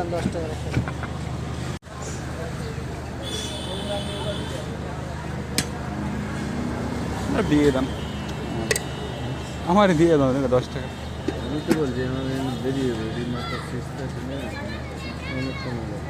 দাম 10 টাকা রাখেন। দিয়ে দাম, আমার দিয়ে দাও 10 টাকা। আমি তো বলছি আমার বেরিয়ে যাবে মাত্র 6 টাকা অনেক কমে যাবে।